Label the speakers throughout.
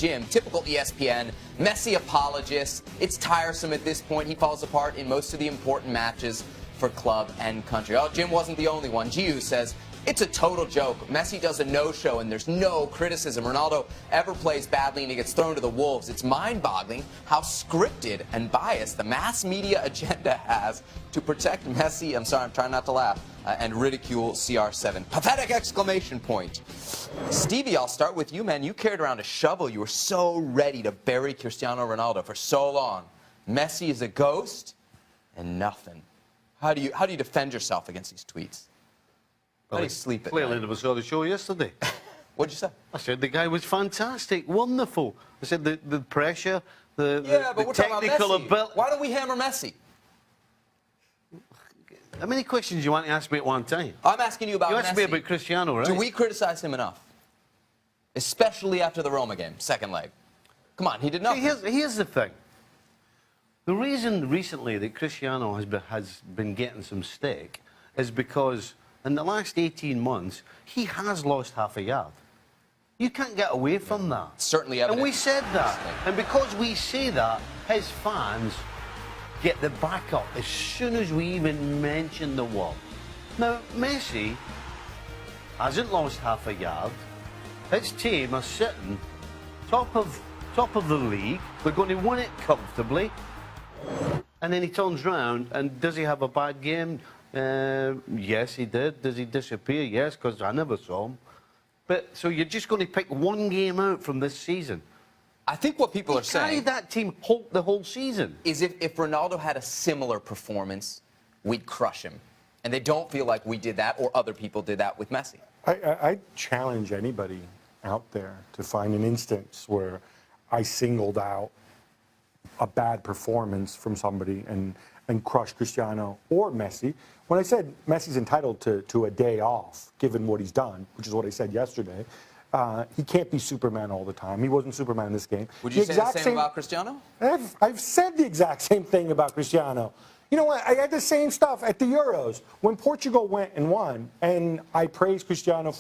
Speaker 1: Jim, typical ESPN, Messi apologist. It's tiresome at this point. He falls apart in most of the important matches for club and country. Oh, Jim wasn't the only one. Giu says, it's a total joke. Messi does a no-show and there's no criticism. Ronaldo ever plays badly and he gets thrown to the wolves. It's mind-boggling how scripted and biased the mass media agenda has to protect Messi, I'm sorry, I'm trying not to laugh, and ridicule CR7. Pathetic exclamation point. Stevie, I'll start with you, man. You carried around a shovel. You were so ready to bury Cristiano Ronaldo for so long. Messi is a ghost and nothing. How do you defend yourself against these tweets? How do you sleep at night?
Speaker 2: Clearly, never saw the show yesterday.
Speaker 1: What'd you say?
Speaker 2: I said the guy was fantastic, wonderful. I said the pressure, the technical ability.
Speaker 1: Why don't we hammer Messi?
Speaker 2: How many questions you want to ask me at one time?
Speaker 1: I'm asking you about Messi.
Speaker 2: You asked me about Cristiano, right?
Speaker 1: Do we criticize him enough? Especially after the Roma game, second leg. Come on, he did nothing.
Speaker 2: Here's the thing. The reason recently that Cristiano has been getting some stick is because in the last 18 months, he has lost half a yard. You can't get away from that.
Speaker 1: Certainly evident.
Speaker 2: And we said that. And because we say that, his fans get the back up as soon as we even mention the word. Now, Messi hasn't lost half a yard. His team are sitting top of the league. They're going to win it comfortably. And then he turns round and does he have a bad game? Yes, he did. Does he disappear? Yes, because I never saw him. But so you're just going to pick one game out from this season?
Speaker 1: I think what people are saying...
Speaker 2: carried that team the whole season.
Speaker 1: ...is if Ronaldo had a similar performance, we'd crush him. And they don't feel like we did that or other people did that with Messi.
Speaker 3: I challenge anybody out there to find an instance where I singled out a bad performance from somebody and crush Cristiano or Messi. When I said Messi's entitled to a day off, given what he's done, which is what I said yesterday, he can't be Superman all the time. He wasn't Superman in this game.
Speaker 1: Would you say the same about Cristiano?
Speaker 3: I've said the exact same thing about Cristiano. You know what? I had the same stuff at the Euros when Portugal went and won, and I praised Cristiano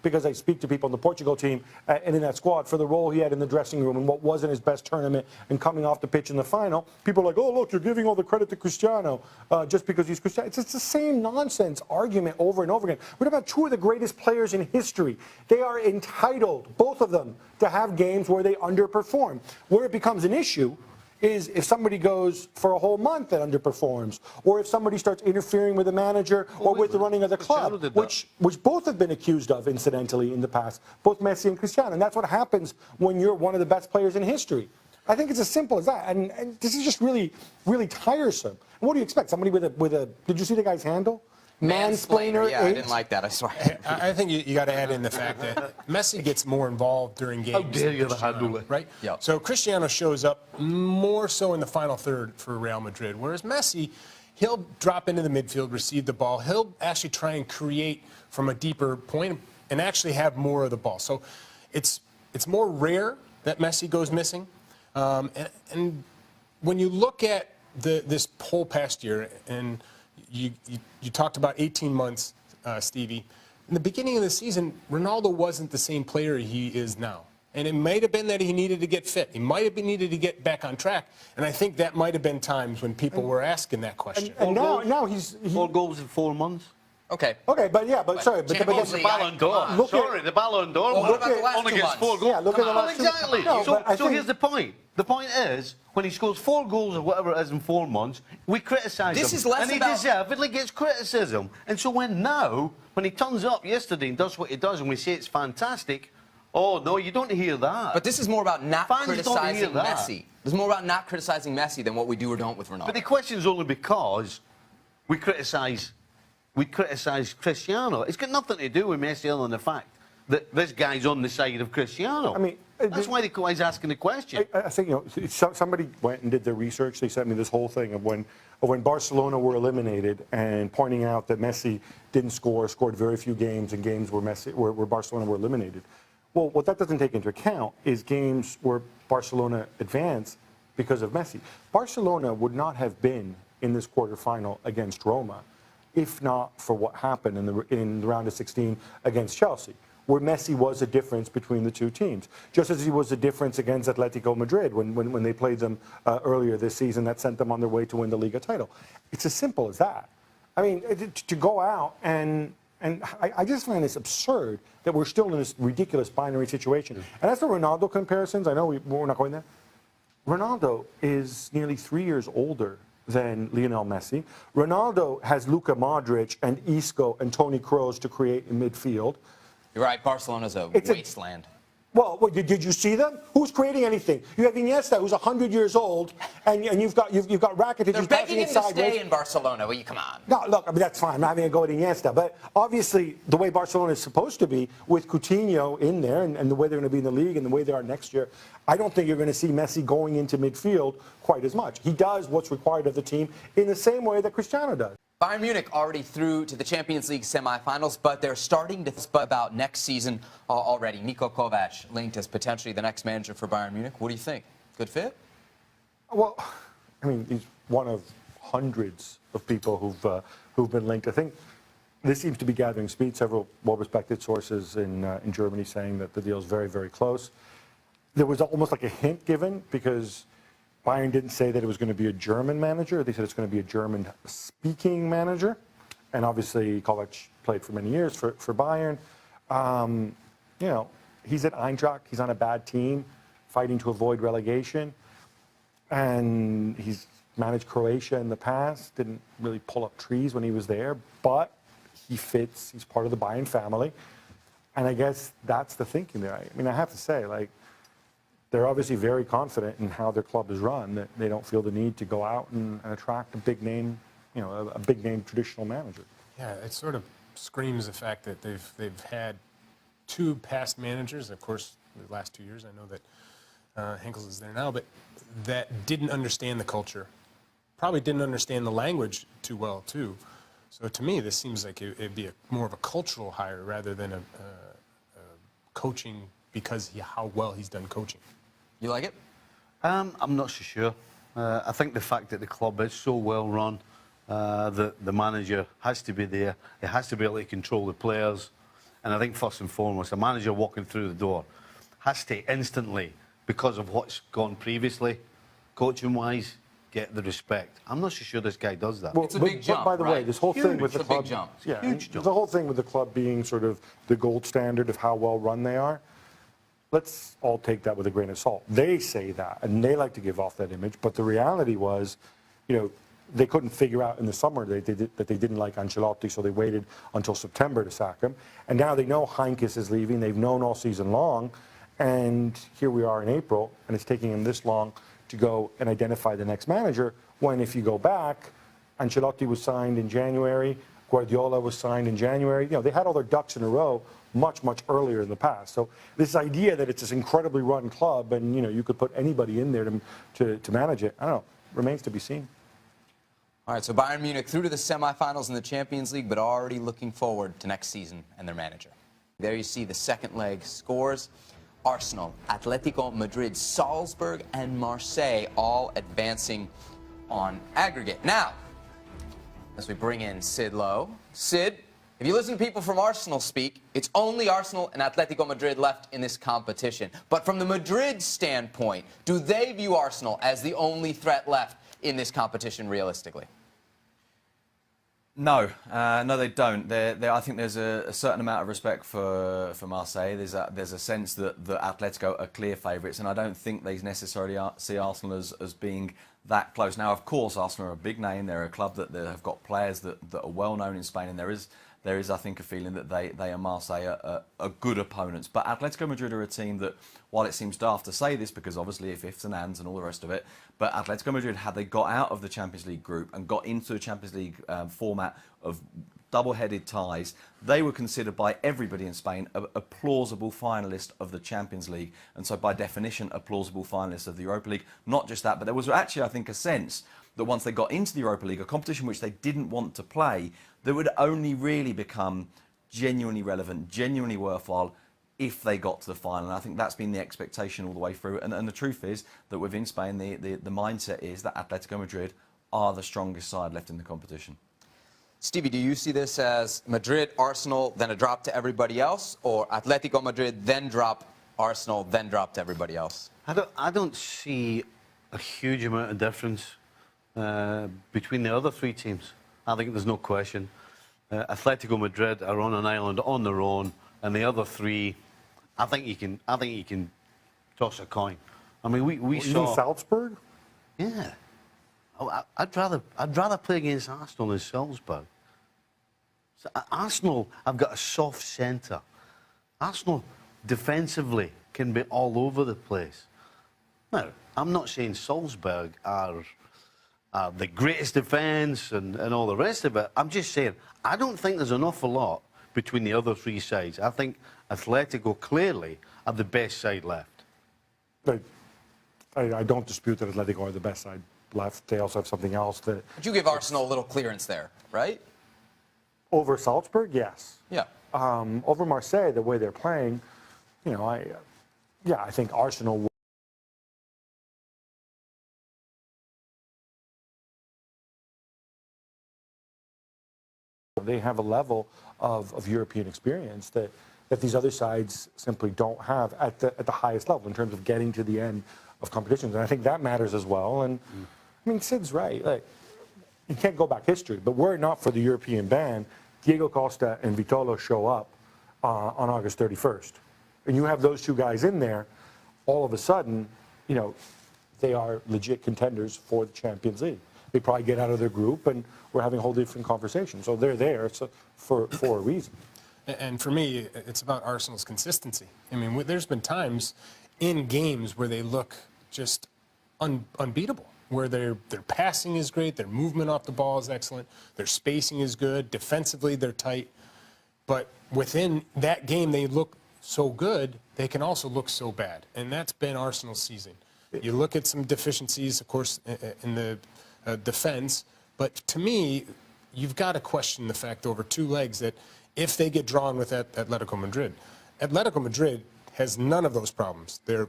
Speaker 3: because I speak to people on the Portugal team and in that squad for the role he had in the dressing room and what wasn't his best tournament and coming off the pitch in the final. People are like, oh, look, you're giving all the credit to Cristiano just because he's Cristiano. It's the same nonsense argument over and over again. What about two of the greatest players in history? They are entitled, both of them, to have games where they underperform. Where it becomes an issue is if somebody goes for a whole month that underperforms, or if somebody starts interfering with the manager or with the running of the club, which both have been accused of, incidentally, in the past, both Messi and Cristiano. And that's what happens when you're one of the best players in history. I think it's as simple as that. And this is just really, really tiresome. And what do you expect? Somebody with a did you see the guy's handle? Mansplainer.
Speaker 1: Yeah, I didn't like that, I swear.
Speaker 4: I think you got to add in the fact that Messi gets more involved during games.
Speaker 2: How dare you handle it?
Speaker 4: Right?
Speaker 1: Yep.
Speaker 4: So Cristiano shows up more so in the final third for Real Madrid, whereas Messi, he'll drop into the midfield, receive the ball. He'll actually try and create from a deeper point and actually have more of the ball. So it's more rare that Messi goes missing. And when you look at this whole past year, and you talked about 18 months, Stevie. In the beginning of the season, Ronaldo wasn't the same player he is now. And it might have been that he needed to get fit. He might have needed to get back on track. And I think that might have been times when people were asking that question.
Speaker 3: And now he's
Speaker 2: 4 goals in 4 months.
Speaker 1: Okay.
Speaker 3: Okay, but
Speaker 2: The Ballon d'Or. Sorry, the Ballon d'Or.
Speaker 1: Well, what about the last
Speaker 2: only
Speaker 1: 2
Speaker 2: gets
Speaker 1: months?
Speaker 2: 4 goals.
Speaker 3: Yeah, look at the last two.
Speaker 2: Exactly.
Speaker 3: No,
Speaker 2: So here's the point. The point is, when he scores 4 goals or whatever it is in 4 months, we criticise him.
Speaker 1: This is less
Speaker 2: and he
Speaker 1: about...
Speaker 2: deservedly gets criticism. And so when he turns up yesterday and does what he does and we say it's fantastic, oh, no, you don't hear that.
Speaker 1: But this is more about not
Speaker 2: Fans
Speaker 1: criticizing
Speaker 2: don't hear that.
Speaker 1: Messi. There's more about not criticizing Messi than what we do or don't with Ronaldo.
Speaker 2: But the question is only because we criticise Cristiano. It's got nothing to do with Messi other than the fact that this guy's on the side of Cristiano.
Speaker 3: I mean,
Speaker 2: that's why the guy's asking the question.
Speaker 3: I think, somebody went and did their research. They sent me this whole thing of when Barcelona were eliminated and pointing out that Messi didn't scored very few games in games where Barcelona were eliminated. Well, what that doesn't take into account is games where Barcelona advanced because of Messi. Barcelona would not have been in this quarterfinal against Roma if not for what happened in the round of 16 against Chelsea, where Messi was a difference between the two teams. Just as he was a difference against Atletico Madrid when they played them earlier this season, that sent them on their way to win the Liga title. It's as simple as that. I mean, to go out and I just find this absurd that we're still in this ridiculous binary situation. And that's the Ronaldo comparisons. I know we're not going there. Ronaldo is nearly 3 years older than Lionel Messi. Ronaldo has Luka Modric and Isco and Toni Kroos to create in midfield.
Speaker 1: You're right, Barcelona's a wasteland.
Speaker 3: Well, did you see them? Who's creating anything? You have Iniesta, who's 100 years old, and you've got Rakitic.
Speaker 1: They're begging him to stay in Barcelona. Will you come on?
Speaker 3: No, look, I mean, that's fine. I'm not going to go with Iniesta. But obviously, the way Barcelona is supposed to be, with Coutinho in there and the way they're going to be in the league and the way they are next year, I don't think you're going to see Messi going into midfield quite as much. He does what's required of the team in the same way that Cristiano does.
Speaker 1: Bayern Munich already through to the Champions League semifinals, but they're starting to think about next season already. Niko Kovac linked as potentially the next manager for Bayern Munich. What do you think? Good fit?
Speaker 3: Well, I mean, he's one of hundreds of people who've been linked. I think this seems to be gathering speed. Several well-respected sources in Germany saying that the deal is very, very close. There was almost like a hint given because Bayern didn't say that it was going to be a German manager. They said it's going to be a German-speaking manager. And obviously, Kovac played for many years for Bayern. You know, he's at Eintracht. He's on a bad team, fighting to avoid relegation. And he's managed Croatia in the past. Didn't really pull up trees when he was there. But he fits. He's part of the Bayern family. And I guess that's the thinking there. I mean, I have to say, like, they're obviously very confident in how their club is run, that they don't feel the need to go out and attract a big name, you know, a big name traditional manager.
Speaker 4: Yeah, it sort of screams the fact that they've had two past managers. Of course, the last 2 years, I know that Henkels is there now, but that didn't understand the culture, probably didn't understand the language too well, too. So to me, this seems like it'd be more of a cultural hire rather than a coaching because how well he's done coaching.
Speaker 1: You like it?
Speaker 2: I'm not so sure. I think the fact that the club is so well run, the manager has to be there. He has to be able to control the players. And I think first and foremost, a manager walking through the door has to instantly, because of what's gone previously, coaching-wise, get the respect. I'm not so sure this guy does that.
Speaker 1: It's a big jump,
Speaker 3: by the way,
Speaker 1: right?
Speaker 3: this whole thing with the club,
Speaker 1: big jump.
Speaker 3: yeah,
Speaker 2: Huge jump.
Speaker 3: the whole thing with the club being sort of the gold standard of how well run they are. Let's all take that with a grain of salt. They say that, and they like to give off that image, but the reality was, you know, they couldn't figure out in the summer that they didn't like Ancelotti, so they waited until September to sack him. And now they know Heinkes is leaving. They've known all season long, and here we are in April, and it's taking them this long to go and identify the next manager, when if you go back, Ancelotti was signed in January, Guardiola was signed in January. You know, they had all their ducks in a row much, much earlier in the past. So this idea that it's this incredibly run club and, you know, you could put anybody in there to manage it, I don't know, remains to be seen.
Speaker 1: All right, so Bayern Munich through to the semifinals in the Champions League, but already looking forward to next season and their manager. There you see the second leg scores. Arsenal, Atletico Madrid, Salzburg, and Marseille all advancing on aggregate. Now, as we bring in Sid Lowe. Sid, if you listen to people from Arsenal speak, it's only Arsenal and Atletico Madrid left in this competition. But from the Madrid standpoint, do they view Arsenal as the only threat left in this competition realistically?
Speaker 5: No, no, they don't. I think there's a certain amount of respect for Marseille. There's a sense that Atletico are clear favourites, and I don't think they necessarily see Arsenal as being that close. Now, of course, Arsenal are a big name. They're a club that have got players that are well known in Spain, and there is, I think, a feeling that they and Marseille are good opponents. But Atletico Madrid are a team that, while it seems daft to say this, because obviously ifs and ands and all the rest of it, but Atletico Madrid, had they got out of the Champions League group and got into the Champions League format of double-headed ties, they were considered by everybody in Spain a plausible finalist of the Champions League, and so by definition a plausible finalist of the Europa League. Not just that, but there was actually, I think, a sense that once they got into the Europa League, a competition which they didn't want to play, that would only really become genuinely relevant, genuinely worthwhile if they got to the final. And I think that's been the expectation all the way through. And the truth is that within Spain, the mindset is that Atletico Madrid are the strongest side left in the competition.
Speaker 1: Stevie, do you see this as Madrid, Arsenal, then a drop to everybody else, or Atletico Madrid, then drop Arsenal, then drop to everybody else?
Speaker 2: I don't see a huge amount of difference between the other three teams. I think there's no question. Atletico Madrid are on an island on their own, and the other three, I think you can toss a coin. I mean, we saw
Speaker 3: Even Salzburg.
Speaker 2: Yeah. Oh, I'd rather play against Arsenal than Salzburg. So, Arsenal, I've got a soft centre. Arsenal defensively can be all over the place. Now, I'm not saying Salzburg are the greatest defence and all the rest of it. I'm just saying I don't think there's an awful lot between the other three sides. I think Atletico clearly are the best side left.
Speaker 3: I don't dispute that Atletico are the best side left. They also have something else that...
Speaker 1: But you give Arsenal a little clearance there, right?
Speaker 3: Over Salzburg, yes.
Speaker 1: Yeah.
Speaker 3: Over Marseille, the way they're playing, you know, I think Arsenal... They have a level of European experience that these other sides simply don't have at the highest level in terms of getting to the end of competitions. And I think that matters as well. And I mean, Sid's right. Like, you can't go back history, but were it not for the European ban, Diego Costa and Vitolo show up on August 31st. And you have those two guys in there, all of a sudden, you know, they are legit contenders for the Champions League. They probably get out of their group, and we're having a whole different conversation. So they're there for a reason.
Speaker 4: And for me, it's about Arsenal's consistency. I mean, there's been times in games where they look just unbeatable, where their passing is great, their movement off the ball is excellent, their spacing is good, defensively they're tight. But within that game, they look so good, they can also look so bad. And that's been Arsenal's season. You look at some deficiencies, of course, in the defense, but to me, you've got to question the fact over two legs that if they get drawn with Atletico Madrid has none of those problems. They're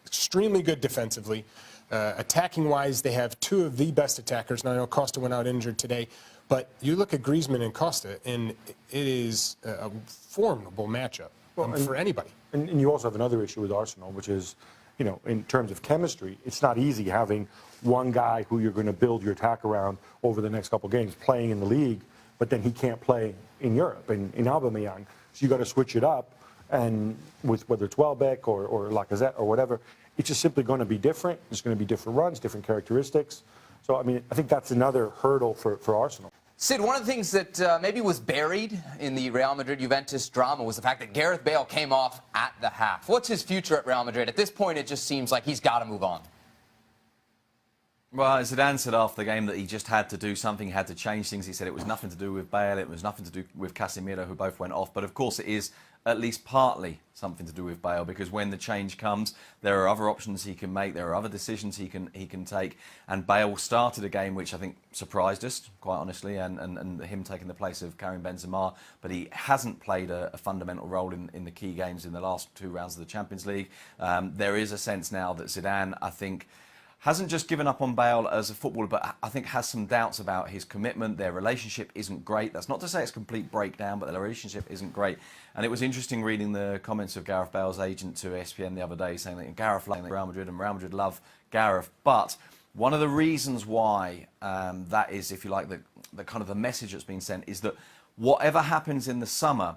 Speaker 4: extremely good defensively. Attacking-wise, they have two of the best attackers. Now, I know Costa went out injured today, but you look at Griezmann and Costa, and it is a formidable matchup for anybody.
Speaker 3: And you also have another issue with Arsenal, which is, you know, in terms of chemistry, it's not easy having one guy who you're going to build your attack around over the next couple of games playing in the league, but then he can't play in Europe, in Aubameyang. So you got to switch it up, and with whether it's Welbeck or Lacazette or whatever, it's just simply going to be different. There's going to be different runs, different characteristics. So, I mean, I think that's another hurdle for Arsenal.
Speaker 1: Sid, one of the things that maybe was buried in the Real Madrid-Juventus drama was the fact that Gareth Bale came off at the half. What's his future at Real Madrid? At this point, it just seems like he's got to move on.
Speaker 5: Well, Zidane said after the game that he just had to do something, had to change things. He said it was nothing to do with Bale, it was nothing to do with Casemiro, who both went off. But of course, it is at least partly something to do with Bale, because when the change comes, there are other options he can make, there are other decisions he can take. And Bale started a game which I think surprised us, quite honestly, and him taking the place of Karim Benzema. But he hasn't played a fundamental role in the key games in the last two rounds of the Champions League. There is a sense now that Zidane, I think, hasn't just given up on Bale as a footballer, but I think has some doubts about his commitment. Their relationship isn't great. That's not to say it's a complete breakdown, but their relationship isn't great. And it was interesting reading the comments of Gareth Bale's agent to ESPN the other day, saying that Gareth loved Real Madrid and Real Madrid love Gareth. But one of the reasons why that is, if you like, the kind of the message that's been sent is that whatever happens in the summer,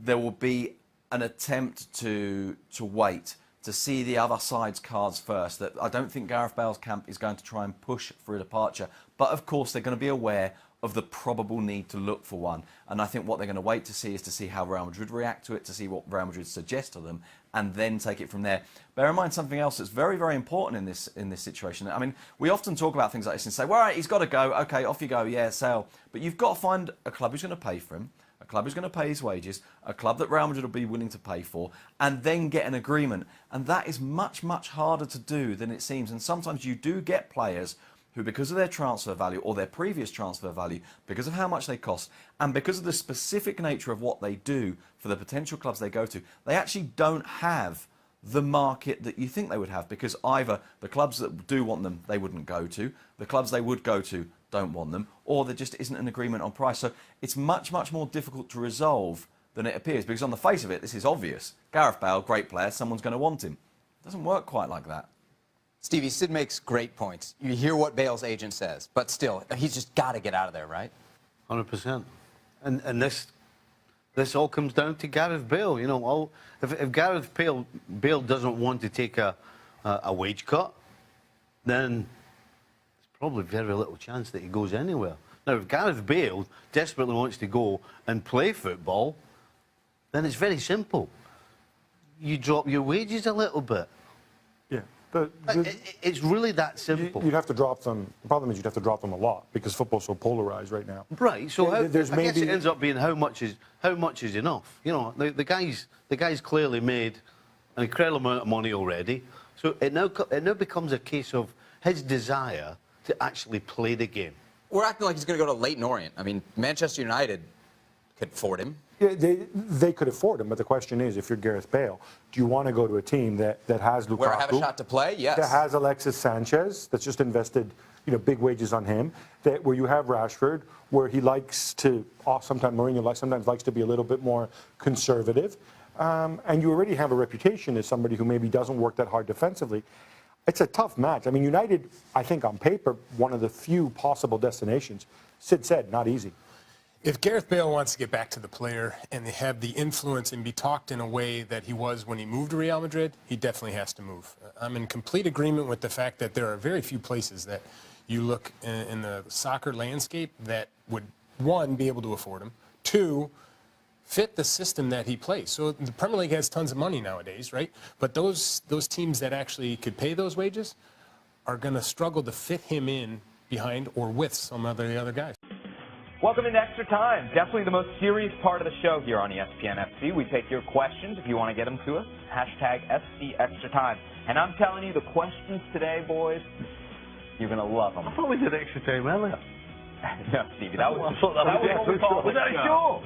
Speaker 5: there will be an attempt to wait, to see the other side's cards first. That I don't think Gareth Bale's camp is going to try and push for a departure. But of course, they're going to be aware of the probable need to look for one. And I think what they're going to wait to see is to see how Real Madrid react to it, to see what Real Madrid suggests to them, and then take it from there. Bear in mind something else that's very, very important in this situation. I mean, we often talk about things like this and say, well, all right, he's got to go. Okay, off you go. Yeah, sell. But you've got to find a club who's going to pay for him, a club who's going to pay his wages, a club that Real Madrid will be willing to pay for, and then get an agreement. And that is much, much harder to do than it seems. And sometimes you do get players who, because of their transfer value or their previous transfer value, because of how much they cost, and because of the specific nature of what they do for the potential clubs they go to, they actually don't have the market that you think they would have, because either the clubs that do want them, they wouldn't go to, the clubs they would go to don't want them, or there just isn't an agreement on price. So it's much, much more difficult to resolve than it appears, because on the face of it, this is obvious. Gareth Bale, great player, someone's going to want him. It doesn't work quite like that.
Speaker 1: Stevie, Sid makes great points. You hear what Bale's agent says, but still, he's just got to get out of there, right?
Speaker 2: 100%. And this all comes down to Gareth Bale. You know, if Gareth Bale doesn't want to take a wage cut, then there's probably very little chance that he goes anywhere. Now, if Gareth Bale desperately wants to go and play football, then it's very simple. You drop your wages a little bit.
Speaker 3: Yeah.
Speaker 2: It's really that simple.
Speaker 3: You'd have to drop them. The problem is you'd have to drop them a lot because football's so polarized right now.
Speaker 2: Right. So I guess
Speaker 3: maybe
Speaker 2: it ends up being how much is enough. You know, the guy's clearly made an incredible amount of money already. So it now becomes a case of his desire to actually play the game.
Speaker 1: We're acting like he's going to go to Leyton Orient. I mean, Manchester United could afford him.
Speaker 3: Yeah, they could afford him, but the question is, if you're Gareth Bale, do you want to go to a team that has Lukaku,
Speaker 1: Where I have a shot to play? Yes.
Speaker 3: that has Alexis Sanchez, that's just invested, big wages on him, where you have Rashford, where he likes to, sometimes Mourinho sometimes likes to be a little bit more conservative, and you already have a reputation as somebody who maybe doesn't work that hard defensively. It's a tough match. I mean, United, I think on paper, one of the few possible destinations. Sid said, not easy.
Speaker 4: If Gareth Bale wants to get back to the player and have the influence and be talked in a way that he was when he moved to Real Madrid, he definitely has to move. I'm in complete agreement with the fact that there are very few places that you look in the soccer landscape that would, one, be able to afford him, two, fit the system that he plays. So the Premier League has tons of money nowadays, right? But those teams that actually could pay those wages are going to struggle to fit him in behind or with some of the other guys.
Speaker 6: Welcome into Extra Time. Definitely the most serious part of the show here on ESPN FC. We take your questions if you want to get them to us. Hashtag SC Extra Time. And I'm telling you, the questions today, boys, you're going to love them.
Speaker 2: I thought we did Extra Time earlier.
Speaker 6: No, Stevie, that was what we called
Speaker 2: Was that a show?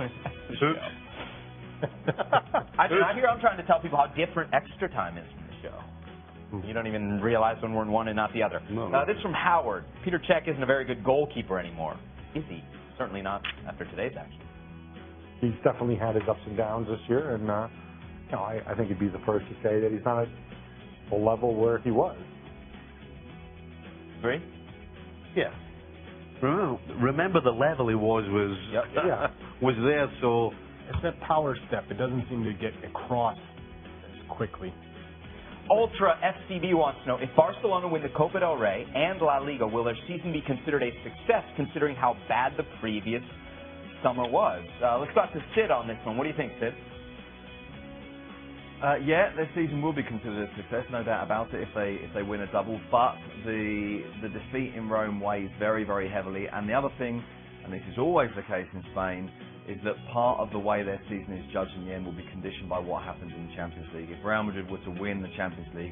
Speaker 6: I'm trying to tell people how different Extra Time is from the show. You don't even realize when we're in one and not the other.
Speaker 2: No.
Speaker 6: This is from Howard. Peter Cech isn't a very good goalkeeper anymore. Is he? Certainly not after today's action.
Speaker 3: He's definitely had his ups and downs this year, and I think he'd be the first to say that he's not at the level where he was.
Speaker 6: Agree?
Speaker 2: Yeah. Remember the level he was there, so...
Speaker 4: It's that power step. It doesn't seem to get across as quickly.
Speaker 6: Ultra FCB wants to know, if Barcelona win the Copa del Rey and La Liga, will their season be considered a success considering how bad the previous summer was? Let's go out to Sid on this one. What do you think, Sid?
Speaker 5: Yeah, their season will be considered a success, no doubt about it, if they win a double. But the defeat in Rome weighs very, very heavily. And the other thing, and this is always the case in Spain, is that part of the way their season is judged in the end will be conditioned by what happens in the Champions League. If Real Madrid were to win the Champions League,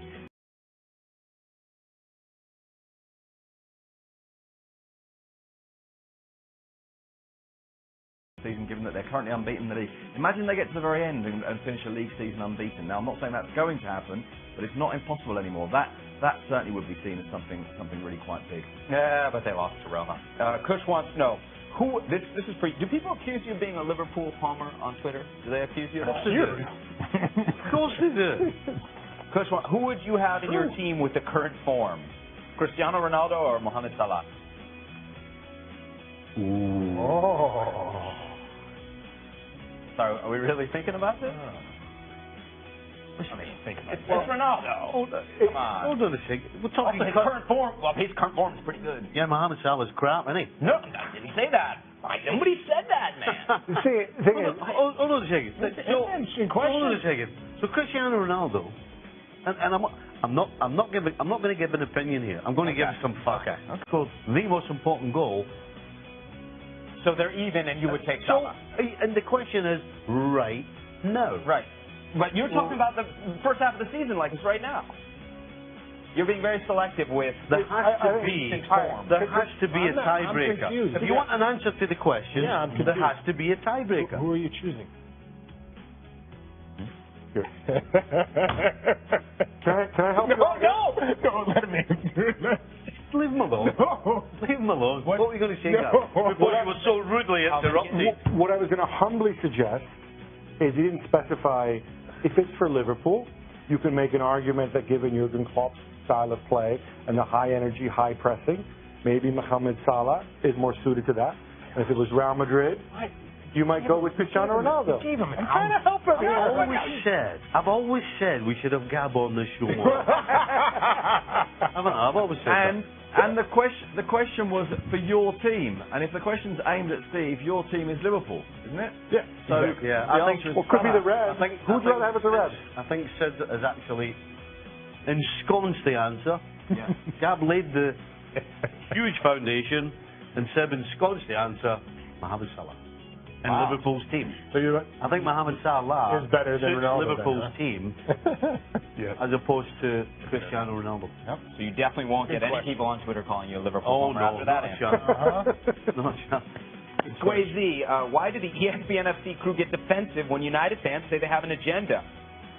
Speaker 5: season, given that they're currently unbeaten in the league. Imagine they get to the very end and finish a league season unbeaten. Now, I'm not saying that's going to happen, but it's not impossible anymore. That certainly would be seen as something really quite big.
Speaker 6: Yeah, but they lost to Roma. Kush wants to know, this is for you. Do people accuse you of being a Liverpool Palmer on Twitter? Do they accuse you of that?
Speaker 2: Of course they do.
Speaker 6: Kush, who would you have in your team with the current form? Cristiano Ronaldo or Mohamed Salah?
Speaker 2: Ooh.
Speaker 3: Oh.
Speaker 6: Sorry, are we really thinking about this? It's Ronaldo. Come on.
Speaker 2: Hold on a second. We're talking
Speaker 6: his current form. Well, his current form is pretty good.
Speaker 2: Yeah, Mohamed Salah's crap, isn't he?
Speaker 6: No, I didn't say that. Nobody said that, man.
Speaker 2: Hold on a second. Hold on a second. So Cristiano Ronaldo, and I'm not going to give an opinion here. I'm going to give some facts. Okay. Because the most important goal.
Speaker 6: So they're even, and you would take Salah.
Speaker 2: And the question is, right now.
Speaker 6: Right. But you're talking about the first half of the season like it's right now. You're being very selective with
Speaker 2: there has to be a tiebreaker. If you want an answer to the question, there has to be a tiebreaker.
Speaker 4: Who are you choosing?
Speaker 3: Can I help you?
Speaker 6: No!
Speaker 4: Don't let him answer.
Speaker 2: Leave him alone.
Speaker 4: No.
Speaker 2: Leave him alone. on. What were you going to say, Gav? Before you were so rudely interrupted.
Speaker 3: What I was going to humbly suggest is he didn't specify if it's for Liverpool. You can make an argument that given Jurgen Klopp's style of play and the high energy, high pressing, maybe Mohamed Salah is more suited to that. And if it was Real Madrid, you might go with Cristiano Ronaldo.
Speaker 4: I'm trying to help him.
Speaker 2: I've always said we should have Gab on the show. I've always said that.
Speaker 5: And the question was for your team, and if the question's aimed at Steve, your team is Liverpool, isn't it?
Speaker 3: Yeah.
Speaker 5: So
Speaker 2: Yeah,
Speaker 5: the
Speaker 2: I think
Speaker 5: answer is
Speaker 3: Well, could be
Speaker 5: Salah.
Speaker 3: the Reds. Who'd you rather have as the Reds?
Speaker 2: I think Sid has actually ensconced the answer.
Speaker 4: Yeah.
Speaker 2: Gab laid the huge foundation, and Seb ensconced the answer. Mohamed Salah. And Liverpool's team.
Speaker 3: So you're right.
Speaker 2: I think Mohamed Salah
Speaker 3: Is better than
Speaker 2: suits
Speaker 3: Ronaldo
Speaker 2: Liverpool's
Speaker 3: then,
Speaker 2: team
Speaker 3: Yeah.
Speaker 2: as opposed to Cristiano Ronaldo.
Speaker 6: So you definitely won't get any people on Twitter calling you a Liverpool
Speaker 2: Oh
Speaker 6: homer
Speaker 2: no,
Speaker 6: after that
Speaker 2: not a
Speaker 6: answer.
Speaker 2: chance. Not a chance.
Speaker 6: Swayze, why do the ESPN FC crew get defensive when United fans say they have an agenda?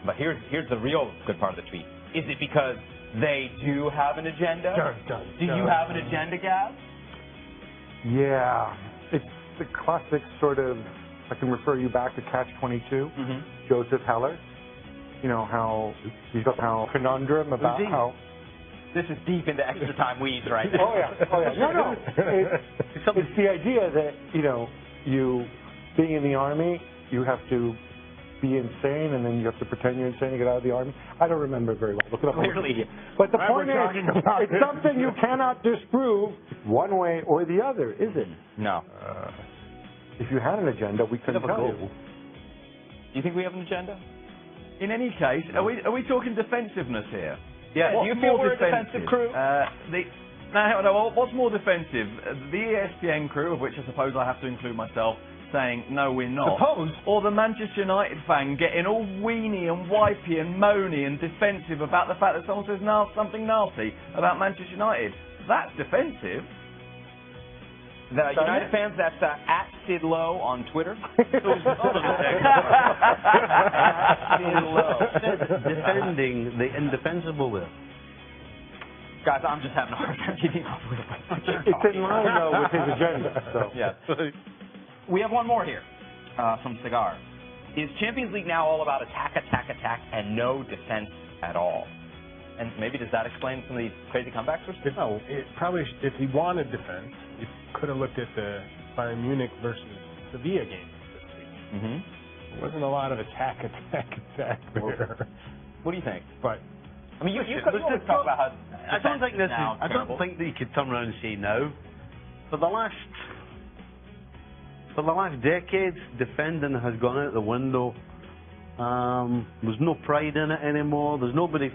Speaker 6: But here's the real good part of the tweet. Is it because they do have an agenda? Do you have an agenda, Gav?
Speaker 3: Yeah. It's the classic sort of, I can refer you back to Catch-22, Joseph Heller. You know, how he's got how conundrum about how...
Speaker 6: This is deep into extra time weeds right now.
Speaker 3: Oh, yeah. No. It's the idea that, you know, you being in the Army, you have to be insane, and then you have to pretend you're insane to get out of the Army. I don't remember it very well. Look it up.
Speaker 6: Clearly.
Speaker 3: But the point is, it's something you cannot disprove one way or the other, is it?
Speaker 6: No.
Speaker 3: If you had an agenda, we couldn't tell you.
Speaker 6: Do you think we have an agenda?
Speaker 5: In any case, are we talking defensiveness here?
Speaker 6: Yeah. Do you feel we're a defensive crew?
Speaker 5: No, what's more defensive? The ESPN crew, of which I suppose I have to include myself, saying, no, we're not.
Speaker 4: Suppose.
Speaker 5: Or the Manchester United fan getting all weenie and wipey and moany and defensive about the fact that someone says something nasty about Manchester United. That's defensive.
Speaker 6: The United fans, that's at Sid Lowe on Twitter.
Speaker 2: Defending the indefensible there.
Speaker 6: Guys, I'm just having a hard time keeping up with it.
Speaker 3: It's in line, though, with his agenda. So.
Speaker 6: Yeah. We have one more here from Cigar. Is Champions League now all about attack, and no defense at all? And maybe does that explain some of these crazy comebacks we're seeing?
Speaker 4: No, it probably, if he wanted defense, you could have looked at the Bayern Munich versus Sevilla game this week. There wasn't a lot of attack there.
Speaker 6: What do you think?
Speaker 4: But
Speaker 6: I mean, you always talk about how
Speaker 2: I don't think this is.
Speaker 6: now
Speaker 2: I don't think that you could turn around and say now. For the last decades, defending has gone out the window. There's no pride in it anymore. There's nobody.